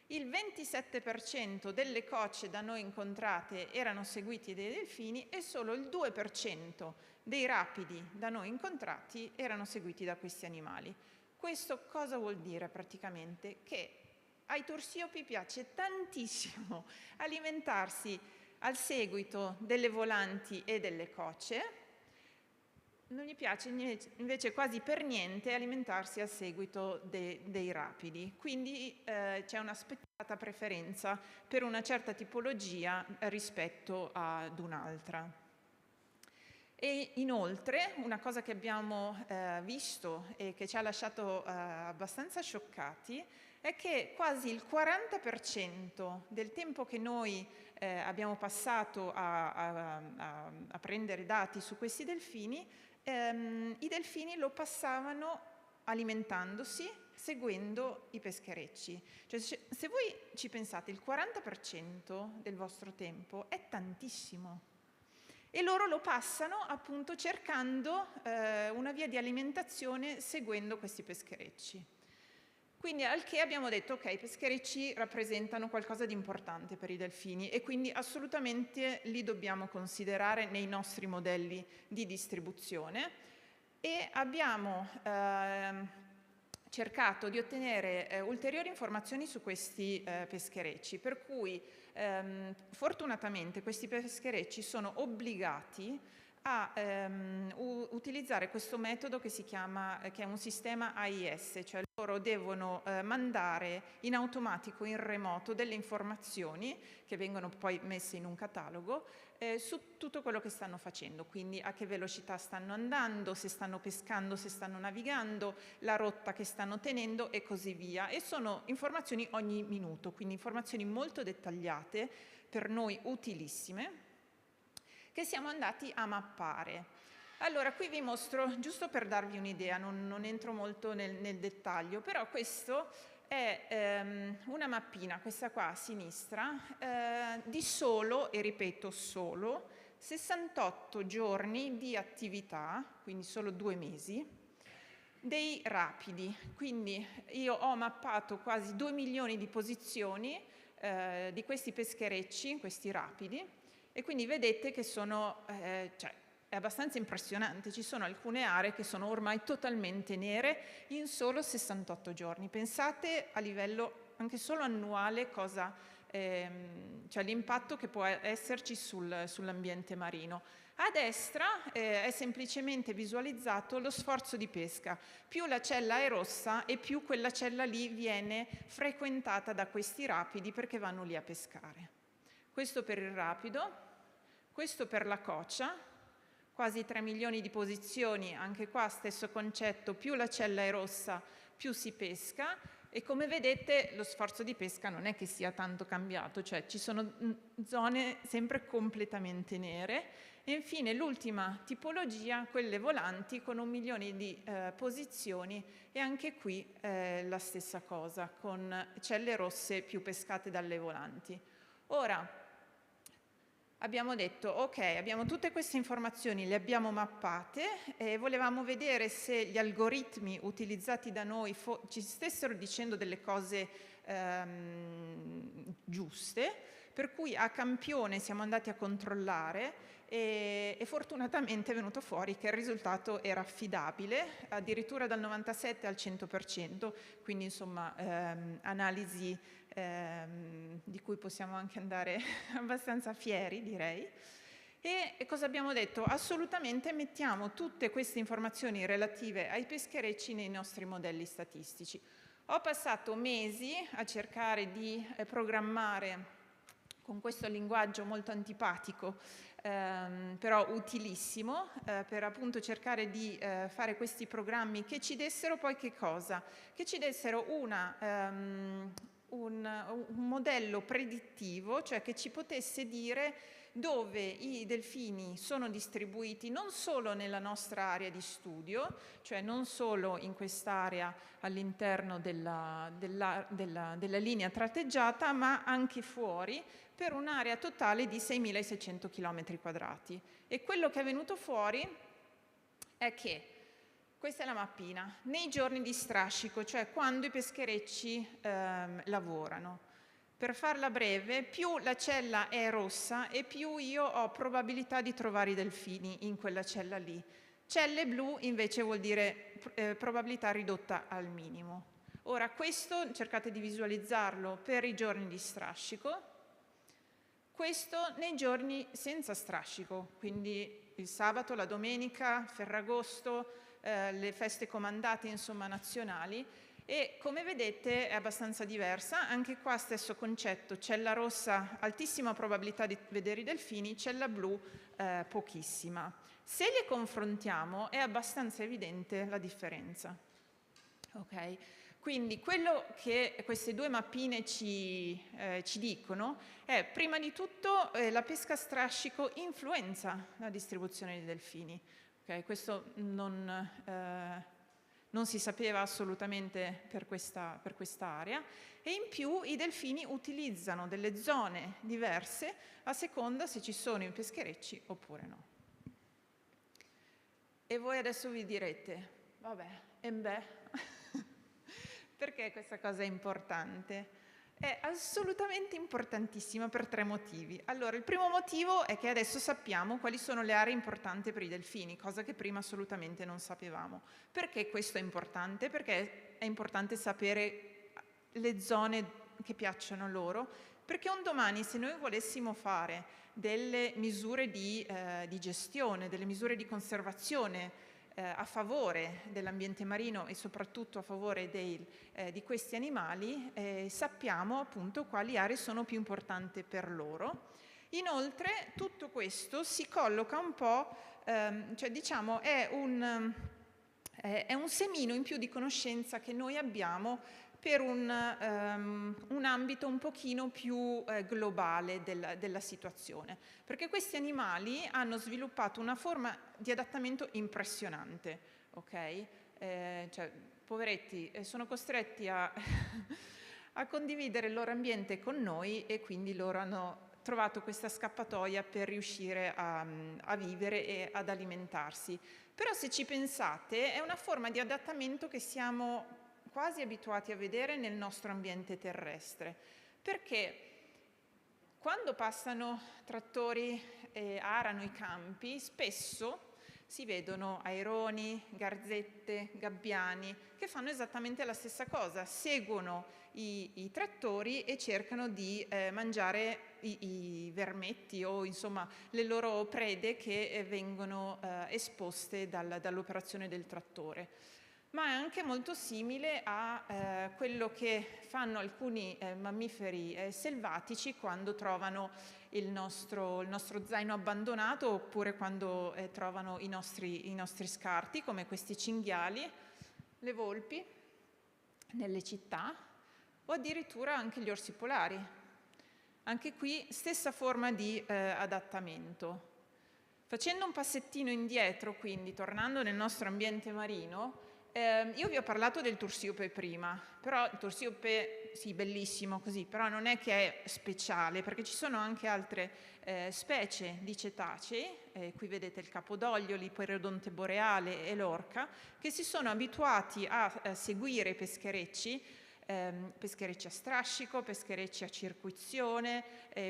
il 27% delle cocce da noi incontrate erano seguiti dai delfini e solo il 2% dei rapidi da noi incontrati erano seguiti da questi animali. Questo cosa vuol dire praticamente? Che ai torsiopi piace tantissimo alimentarsi al seguito delle volanti e delle cocce, non gli piace invece quasi per niente alimentarsi al seguito dei rapidi, quindi c'è una spietata preferenza per una certa tipologia rispetto ad un'altra. E inoltre una cosa che abbiamo visto e che ci ha lasciato abbastanza scioccati è che quasi il 40% del tempo che noi abbiamo passato a prendere dati su questi delfini, i delfini lo passavano alimentandosi, seguendo i pescherecci. Cioè, se voi ci pensate, il 40% del vostro tempo è tantissimo. E loro lo passano appunto cercando una via di alimentazione seguendo questi pescherecci. Quindi al che abbiamo detto, ok, i pescherecci rappresentano qualcosa di importante per i delfini e quindi assolutamente li dobbiamo considerare nei nostri modelli di distribuzione e abbiamo cercato di ottenere ulteriori informazioni su questi pescherecci, per cui fortunatamente questi pescherecci sono obbligati a utilizzare questo metodo che è un sistema AIS, cioè loro devono mandare in automatico, in remoto, delle informazioni che vengono poi messe in un catalogo su tutto quello che stanno facendo, quindi a che velocità stanno andando, se stanno pescando, se stanno navigando, la rotta che stanno tenendo e così via. E sono informazioni ogni minuto, quindi informazioni molto dettagliate, per noi utilissime, che siamo andati a mappare. Allora, qui vi mostro, giusto per darvi un'idea, non entro molto nel dettaglio, però questo è una mappina, questa qua a sinistra, di solo, e ripeto solo, 68 giorni di attività, quindi solo 2 mesi, dei rapidi. Quindi io ho mappato quasi 2 milioni di posizioni di questi pescherecci, questi rapidi, e quindi vedete che sono, è abbastanza impressionante, ci sono alcune aree che sono ormai totalmente nere in solo 68 giorni. Pensate a livello anche solo annuale cioè l'impatto che può esserci sull'ambiente marino. A destra è semplicemente visualizzato lo sforzo di pesca. Più la cella è rossa e più quella cella lì viene frequentata da questi rapidi perché vanno lì a pescare. Questo per il rapido, questo per la coccia, quasi 3 milioni di posizioni, anche qua stesso concetto, più la cella è rossa più si pesca, e come vedete lo sforzo di pesca non è che sia tanto cambiato, cioè ci sono zone sempre completamente nere. E infine l'ultima tipologia, quelle volanti, con 1 milione di posizioni, e anche qui la stessa cosa, con celle rosse più pescate dalle volanti. Ora, abbiamo detto, ok, abbiamo tutte queste informazioni, le abbiamo mappate e volevamo vedere se gli algoritmi utilizzati da noi ci stessero dicendo delle cose giuste, per cui a campione siamo andati a controllare e fortunatamente è venuto fuori che il risultato era affidabile, addirittura dal 97 al 100%, quindi insomma analisi di cui possiamo anche andare abbastanza fieri, direi. E cosa abbiamo detto? Assolutamente mettiamo tutte queste informazioni relative ai pescherecci nei nostri modelli statistici. Ho passato mesi a cercare di programmare con questo linguaggio molto antipatico, però utilissimo, per appunto cercare di fare questi programmi che ci dessero poi che cosa? Che ci dessero un modello predittivo, cioè che ci potesse dire dove i delfini sono distribuiti non solo nella nostra area di studio, cioè non solo in quest'area all'interno della linea tratteggiata, ma anche fuori, per un'area totale di 6.600 km². E quello che è venuto fuori è che questa è la mappina, nei giorni di strascico, cioè quando i pescherecci lavorano. Per farla breve, più la cella è rossa e più io ho probabilità di trovare i delfini in quella cella lì. Celle blu invece vuol dire probabilità ridotta al minimo. Ora, questo cercate di visualizzarlo per i giorni di strascico, questo nei giorni senza strascico, quindi il sabato, la domenica, Ferragosto, le feste comandate, insomma, nazionali, e come vedete è abbastanza diversa. Anche qua stesso concetto, cella rossa, altissima probabilità di vedere i delfini, cella blu, pochissima. Se le confrontiamo è abbastanza evidente la differenza. Ok? Quindi quello che queste due mappine ci dicono è, prima di tutto, la pesca a strascico influenza la distribuzione dei delfini. Okay? Questo non si sapeva assolutamente per questa area, e in più i delfini utilizzano delle zone diverse a seconda se ci sono i pescherecci oppure no. E voi adesso vi direte, vabbè, perché questa cosa è importante? È assolutamente importantissima per 3 motivi. Allora, il primo motivo è che adesso sappiamo quali sono le aree importanti per i delfini, cosa che prima assolutamente non sapevamo. Perché questo è importante? Perché è importante sapere le zone che piacciono loro, perché un domani, se noi volessimo fare delle misure di gestione, delle misure di conservazione a favore dell'ambiente marino e soprattutto a favore di questi animali, sappiamo appunto quali aree sono più importanti per loro. Inoltre tutto questo si colloca un po', cioè diciamo è un semino in più di conoscenza che noi abbiamo per un ambito un pochino più globale della situazione, perché questi animali hanno sviluppato una forma di adattamento impressionante, ok? Cioè, poveretti, sono costretti a condividere il loro ambiente con noi e quindi loro hanno trovato questa scappatoia per riuscire a vivere e ad alimentarsi. Però se ci pensate è una forma di adattamento che siamo quasi abituati a vedere nel nostro ambiente terrestre, perché quando passano trattori e arano i campi, spesso si vedono aironi, garzette, gabbiani, che fanno esattamente la stessa cosa, seguono i trattori e cercano di mangiare i vermetti o insomma le loro prede che vengono esposte dall'operazione del trattore. Ma è anche molto simile a quello che fanno alcuni mammiferi selvatici quando trovano il nostro zaino abbandonato oppure quando trovano i nostri scarti, come questi cinghiali, le volpi nelle città o addirittura anche gli orsi polari. Anche qui stessa forma di adattamento. Facendo un passettino indietro, quindi tornando nel nostro ambiente marino, io vi ho parlato del tursiope prima, però il tursiope, sì, bellissimo così, però non è che è speciale, perché ci sono anche altre specie di cetacei, qui vedete il capodoglio, l'iperodonte boreale e l'orca, che si sono abituati a seguire i pescherecci a strascico, pescherecci a circuizione,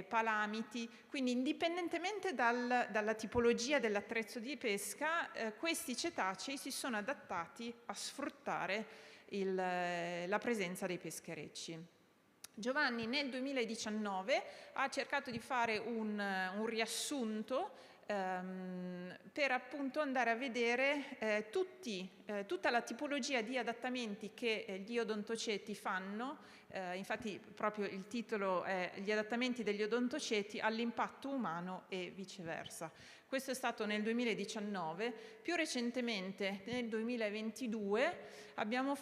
palamiti, quindi indipendentemente dalla tipologia dell'attrezzo di pesca, questi cetacei si sono adattati a sfruttare la presenza dei pescherecci. Giovanni nel 2019 ha cercato di fare un riassunto per appunto andare a vedere tutta la tipologia di adattamenti che gli odontoceti fanno, infatti proprio il titolo è Gli adattamenti degli odontoceti all'impatto umano e viceversa. Questo è stato nel 2019, più recentemente nel 2022 abbiamo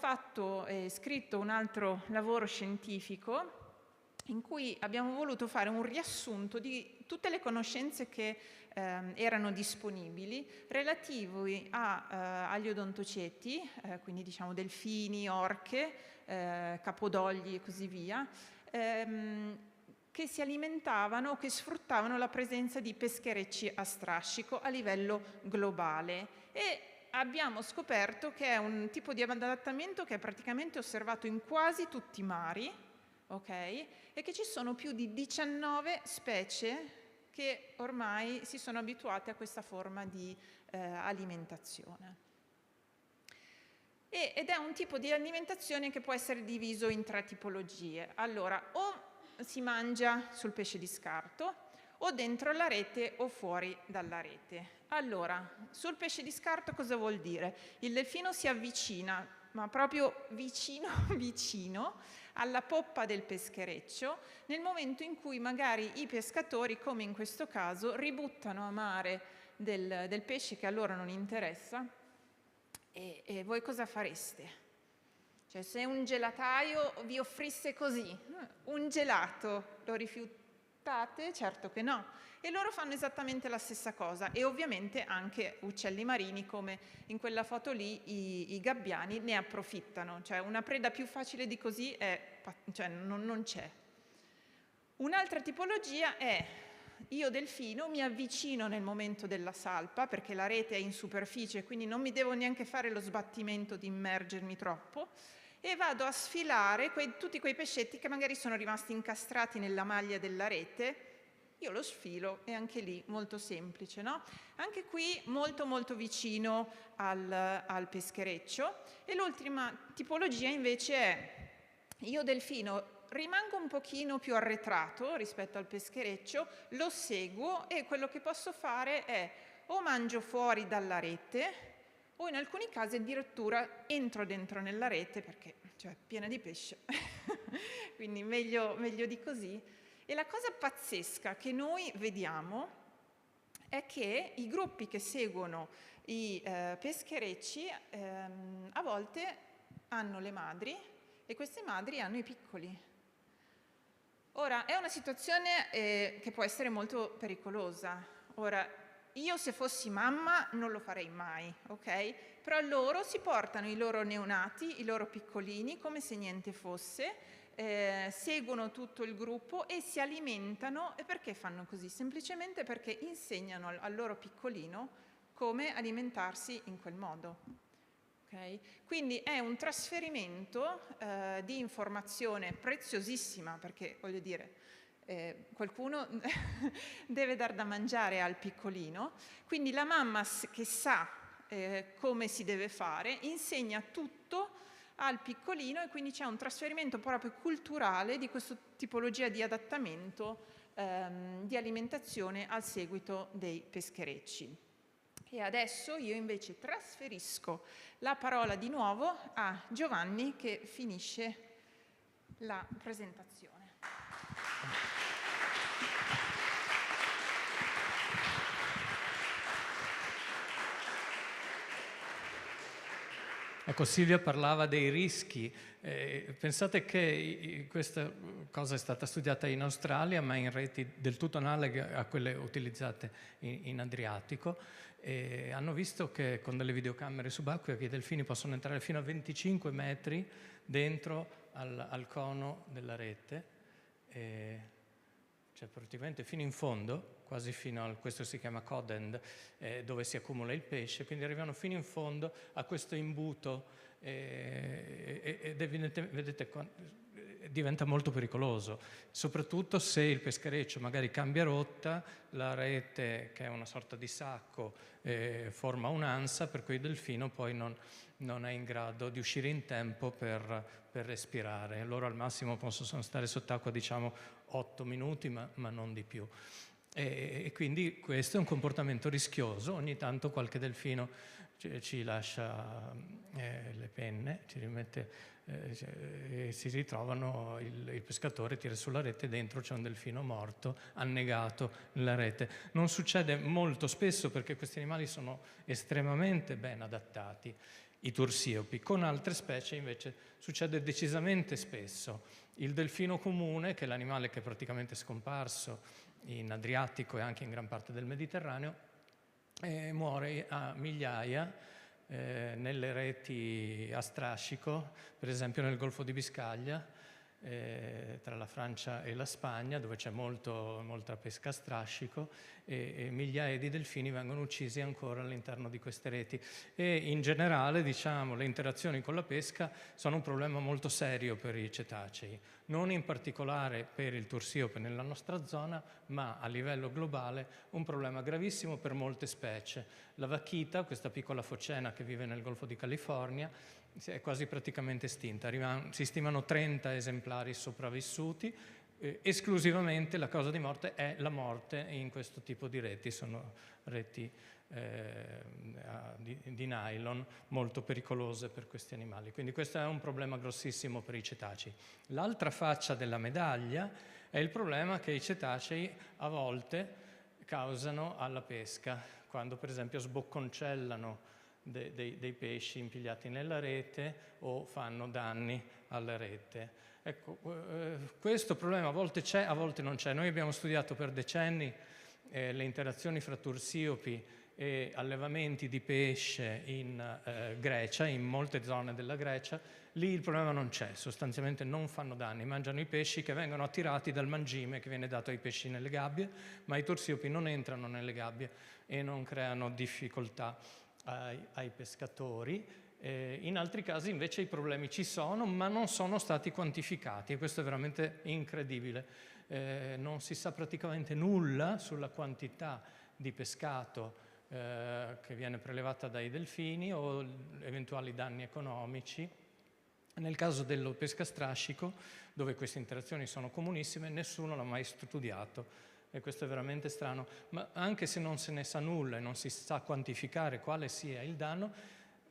scritto un altro lavoro scientifico in cui abbiamo voluto fare un riassunto di tutte le conoscenze che erano disponibili relativi agli odontoceti, quindi diciamo delfini, orche, capodogli e così via, che si alimentavano o che sfruttavano la presenza di pescherecci a strascico a livello globale. E abbiamo scoperto che è un tipo di adattamento che è praticamente osservato in quasi tutti i mari, ok? E che ci sono più di 19 specie che ormai si sono abituate a questa forma di alimentazione. Ed è un tipo di alimentazione che può essere diviso in 3 tipologie. Allora, o si mangia sul pesce di scarto, o dentro la rete o fuori dalla rete. Allora, sul pesce di scarto cosa vuol dire? Il delfino si avvicina, ma proprio vicino vicino, alla poppa del peschereccio, nel momento in cui magari i pescatori, come in questo caso, ributtano a mare del pesce che a loro non interessa, e voi cosa fareste? Cioè, se un gelataio vi offrisse così, un gelato, lo rifiutate? Certo che no. E loro fanno esattamente la stessa cosa, e ovviamente anche uccelli marini, come in quella foto lì i gabbiani ne approfittano, cioè una preda più facile di così non c'è. Un'altra tipologia è: io delfino mi avvicino nel momento della salpa, perché la rete è in superficie, quindi non mi devo neanche fare lo sbattimento di immergermi troppo, e vado a sfilare tutti quei pescetti che magari sono rimasti incastrati nella maglia della rete. Io lo sfilo e anche lì molto semplice, no? Anche qui molto molto vicino al peschereccio. E l'ultima tipologia invece è: io delfino rimango un pochino più arretrato rispetto al peschereccio, lo seguo e quello che posso fare è o mangio fuori dalla rete o in alcuni casi addirittura entro dentro nella rete perché è piena di pesce, quindi meglio di così. E la cosa pazzesca che noi vediamo è che i gruppi che seguono i pescherecci a volte hanno le madri e queste madri hanno i piccoli. Ora, è una situazione che può essere molto pericolosa. Ora, io se fossi mamma non lo farei mai, ok? Però loro si portano i loro neonati, i loro piccolini, come se niente fosse, seguono tutto il gruppo e si alimentano. E perché fanno così? Semplicemente perché insegnano al loro piccolino come alimentarsi in quel modo. Okay? Quindi è un trasferimento di informazione preziosissima, perché voglio dire, qualcuno deve dar da mangiare al piccolino, quindi la mamma che sa come si deve fare insegna tutto al piccolino e quindi c'è un trasferimento proprio culturale di questa tipologia di adattamento di alimentazione al seguito dei pescherecci. E adesso io invece trasferisco la parola di nuovo a Giovanni che finisce la presentazione. Ecco, Silvia parlava dei rischi. Pensate che questa cosa è stata studiata in Australia, ma in reti del tutto analoghe a quelle utilizzate in Adriatico. E hanno visto che con delle videocamere subacquee che i delfini possono entrare fino a 25 metri dentro al cono della rete. Cioè praticamente fino in fondo, quasi fino a questo si chiama cod-end, dove si accumula il pesce, quindi arrivano fino in fondo a questo imbuto ed vedete diventa molto pericoloso, soprattutto se il peschereccio magari cambia rotta, la rete, che è una sorta di sacco, forma un'ansa, per cui il delfino poi non è in grado di uscire in tempo per respirare. Loro al massimo possono stare sott'acqua, diciamo, 8 minuti, ma non di più. E quindi questo è un comportamento rischioso. Ogni tanto qualche delfino ci lascia le penne, ci rimette, e si ritrovano, il pescatore tira sulla rete, dentro c'è un delfino morto, annegato nella rete. Non succede molto spesso perché questi animali sono estremamente ben adattati, i tursiopi. Con altre specie invece succede decisamente spesso. Il delfino comune, che è l'animale che è praticamente scomparso in Adriatico e anche in gran parte del Mediterraneo, muore a migliaia nelle reti a strascico, per esempio nel Golfo di Biscaglia, tra la Francia e la Spagna, dove c'è molta pesca a strascico, e migliaia di delfini vengono uccisi ancora all'interno di queste reti. E in generale, diciamo, le interazioni con la pesca sono un problema molto serio per i cetacei, non in particolare per il tursiope nella nostra zona, ma a livello globale un problema gravissimo per molte specie. La vaquita, questa piccola focena che vive nel Golfo di California, è quasi praticamente estinta. Si stimano 30 esemplari sopravvissuti. Esclusivamente la causa di morte è la morte in questo tipo di reti. Sono reti di nylon molto pericolose per questi animali. Quindi questo è un problema grossissimo per i cetacei. L'altra faccia della medaglia è il problema che i cetacei a volte causano alla pesca, quando per esempio sbocconcellano dei pesci impigliati nella rete o fanno danni alla rete. Ecco, questo problema a volte c'è, a volte non c'è. Noi abbiamo studiato per decenni le interazioni fra tursiopi e allevamenti di pesce in Grecia, in molte zone della Grecia. Lì il problema non c'è, sostanzialmente non fanno danni, mangiano i pesci che vengono attirati dal mangime che viene dato ai pesci nelle gabbie, ma i tursiopi non entrano nelle gabbie e non creano difficoltà ai pescatori. In altri casi invece i problemi ci sono, ma non sono stati quantificati, e questo è veramente incredibile. Non si sa praticamente nulla sulla quantità di pescato che viene prelevata dai delfini o eventuali danni economici. Nel caso dello pesca a strascico, dove queste interazioni sono comunissime, nessuno l'ha mai studiato, e questo è veramente strano. Ma anche se non se ne sa nulla e non si sa quantificare quale sia il danno,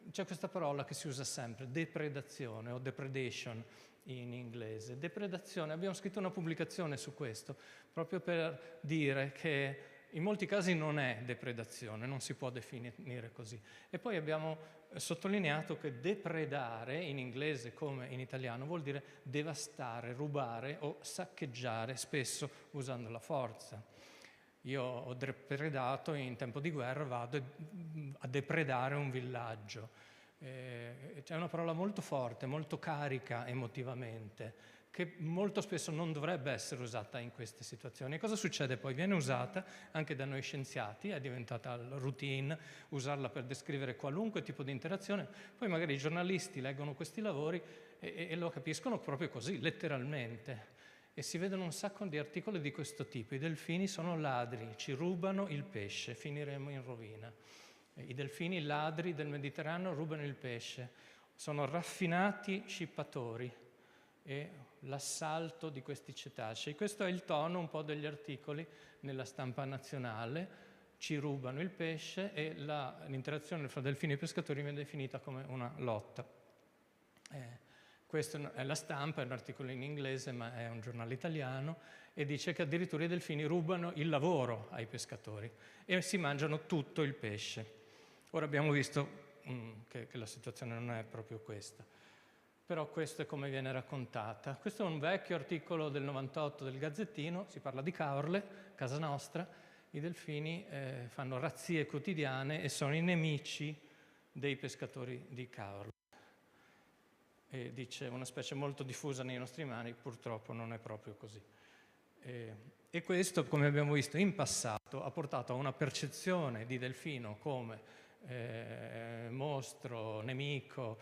c'è questa parola che si usa sempre, depredazione o depredation in inglese. Depredazione, abbiamo scritto una pubblicazione su questo, proprio per dire che in molti casi non è depredazione, non si può definire così. E poi abbiamo sottolineato che depredare, in inglese come in italiano, vuol dire devastare, rubare o saccheggiare, spesso usando la forza. Io ho depredato, in tempo di guerra vado a depredare un villaggio. C'è una parola molto forte, molto carica emotivamente, che molto spesso non dovrebbe essere usata in queste situazioni. E cosa succede poi? Viene usata anche da noi scienziati, è diventata routine usarla per descrivere qualunque tipo di interazione, poi magari i giornalisti leggono questi lavori e lo capiscono proprio così, letteralmente. E si vedono un sacco di articoli di questo tipo. I delfini sono ladri, ci rubano il pesce, finiremo in rovina. I delfini ladri del Mediterraneo rubano il pesce, sono raffinati scippatori, e l'assalto di questi cetacei. Questo è il tono un po' degli articoli nella stampa nazionale: ci rubano il pesce, e l'interazione fra delfini e pescatori viene definita come una lotta. Questa è la stampa, è un articolo in inglese, ma è un giornale italiano, e dice che addirittura i delfini rubano il lavoro ai pescatori e si mangiano tutto il pesce. Ora abbiamo visto che la situazione non è proprio questa, però questo è come viene raccontata. Questo è un vecchio articolo del 98 del Gazzettino, si parla di Caorle, casa nostra. I delfini fanno razzie quotidiane e sono i nemici dei pescatori di Caorle. E dice una specie molto diffusa nei nostri mari, purtroppo non è proprio così. E questo, come abbiamo visto in passato, ha portato a una percezione di delfino come mostro, nemico,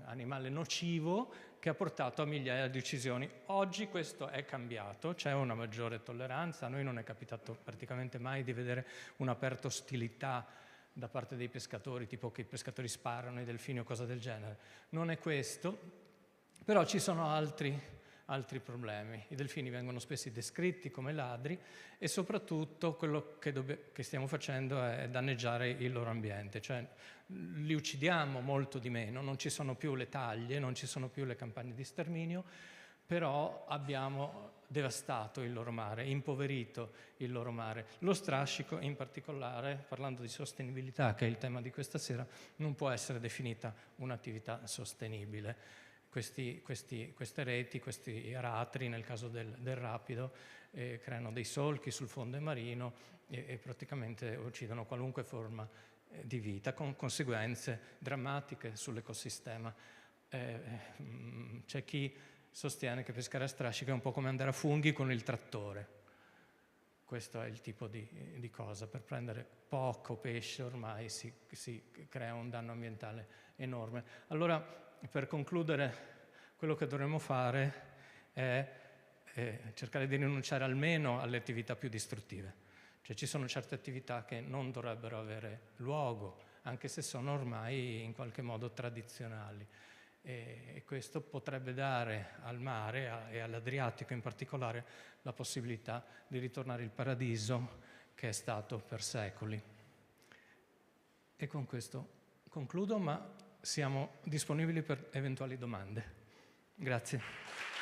animale nocivo, che ha portato a migliaia di uccisioni. Oggi questo è cambiato, c'è una maggiore tolleranza, a noi non è capitato praticamente mai di vedere un'aperta ostilità da parte dei pescatori, tipo che i pescatori sparano ai delfini o cose del genere. Non è questo, però ci sono altri problemi. I delfini vengono spesso descritti come ladri, e soprattutto quello che stiamo facendo è danneggiare il loro ambiente, cioè li uccidiamo molto di meno, non ci sono più le taglie, non ci sono più le campagne di sterminio, però abbiamo devastato il loro mare, impoverito il loro mare. Lo strascico, in particolare, parlando di sostenibilità, che è il tema di questa sera, non può essere definita un'attività sostenibile. Queste reti, questi aratri, nel caso del rapido, creano dei solchi sul fondo marino e praticamente uccidono qualunque forma di vita, con conseguenze drammatiche sull'ecosistema. C'è chi sostiene che pescare a strascico è un po' come andare a funghi con il trattore. Questo è il tipo di cosa. Per prendere poco pesce ormai si crea un danno ambientale enorme. Allora, per concludere, quello che dovremmo fare è cercare di rinunciare almeno alle attività più distruttive. Cioè ci sono certe attività che non dovrebbero avere luogo, anche se sono ormai in qualche modo tradizionali. E questo potrebbe dare al mare e all'Adriatico in particolare la possibilità di ritornare il paradiso che è stato per secoli. E con questo concludo, ma siamo disponibili per eventuali domande. Grazie.